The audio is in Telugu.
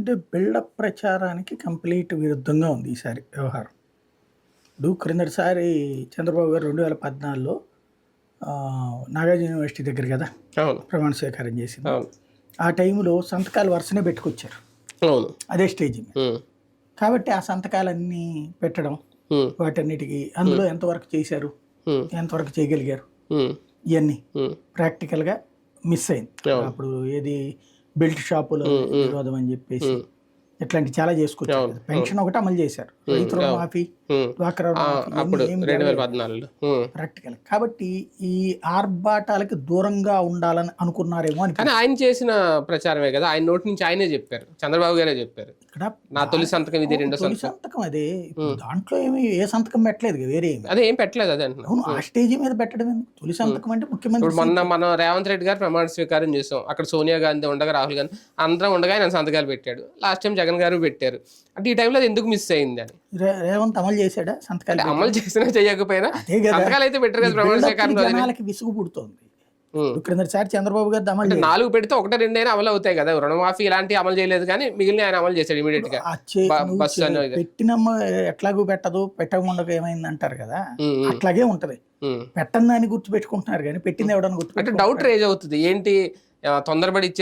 అంటే బిల్డప్ ప్రచారానికి కంప్లీట్ విరుద్ధంగా ఉంది ఈసారి వ్యవహారం. ఇప్పుడు క్రిందటిసారి చంద్రబాబు గారు 2014లో నాగార్జున యూనివర్సిటీ దగ్గర కదా అవును ప్రమాణ స్వీకారం చేసింది. అవును ఆ టైంలో సంతకాలు వరుసనే పెట్టుకొచ్చారు అవును అదే స్టేజ్ మీద. ఉమ్, కాబట్టి ఆ సంతకాలన్నీ పెట్టడం ఉమ్, వాటన్నిటికీ అందులో ఎంతవరకు చేశారు, ఉమ్, ఎంతవరకు చేయగలిగారు, ఉమ్, ఇవన్నీ ఉమ్, ప్రాక్టికల్గా మిస్ అయింది. అవును. అప్పుడు ఏది బెల్ట్ షాపుల నిరోధం అని చెప్పేసి ఇట్లాంటి చాలా చేసుకొచ్చారు. అవును, పెన్షన్ ఒకటి అమలు చేశారు, రైతు రుణమాఫీ, ఉమ్. డ్వాక్రా రుణమాఫీ, అప్పుడు ఇవన్నీ ఏం 2014లో ప్రాక్టికల్. కాబట్టి ఈ ఆర్భాటాలకి దూరంగా ఉండాలని అనుకున్నారేమో అని. కానీ ఆయన చేసిన ప్రచారమే కదా, ఆయన నోటి నుంచి ఆయనే చెప్పారు, చంద్రబాబు గారే చెప్పారు, ఇక్కడ నా తొలి సంతకం ఇది, రెండో తొలి సంతకం సంతకం అదే. ఇప్పుడు దాంట్లో ఏమి ఏ సంతకం పెట్టలేదు కదా, వేరే ఏమి. అదే ఏం పెట్టలేదు, అదే అంటున్నా. అవును, ఆ స్టేజీ మీద పెట్టడం ఎందుకు? తొలి సంతకం అంటే ఇప్పుడు ముఖ్యమంత్రి మనం రేవంత్ రెడ్డి గారు ప్రమాణ స్వీకారం చేసాం, అక్కడ సోనియా గాంధీ ఉండగా, రాహుల్ గాంధీ అందరం ఉండగా ఆయన సంతకాలు పెట్టాడు. లాస్ట్ టైం జగన్ గారు పెట్టారు. అంటే ఈ టైంలో అది ఎందుకు మిస్ అయింది అని. రేవంత్ అమలు చేశాడా సంతకాలు? అమలు చేసినా చేయకపోయినా అదే కదా, సంతకాలు అయితే పెట్టారు కదా ప్రమాణ స్వీకారం రోజునే. జనాలకి విసుగు పుడుతోంది. క్రిందసారి చంద్రబాబు గారు అమలు అంటే 4 పెడితే 1, 2 అయినా అమలు అవుతాయి కదా. రుణమాఫీ ఇలాంటి అమలు చేయలేదు కానీ మిగిలిన ఆయన అమలు చేశాడు ఇమీడియట్ గా. బస్సు అనేది పెట్టినమ్మ ఎట్లాగూ పెట్టదు, పెట్టకుండా ఏమైంది అంటారు కదా, అట్లాగే ఉంటది. పెట్టని దాన్ని గుర్తు పెట్టుకుంటున్నారు కానీ పెట్టింది ఎవడని గుర్తు. అంటే డౌట్ రేజ్ అవుతుంది, ఏంటి తొందరపడి ఇచ్చే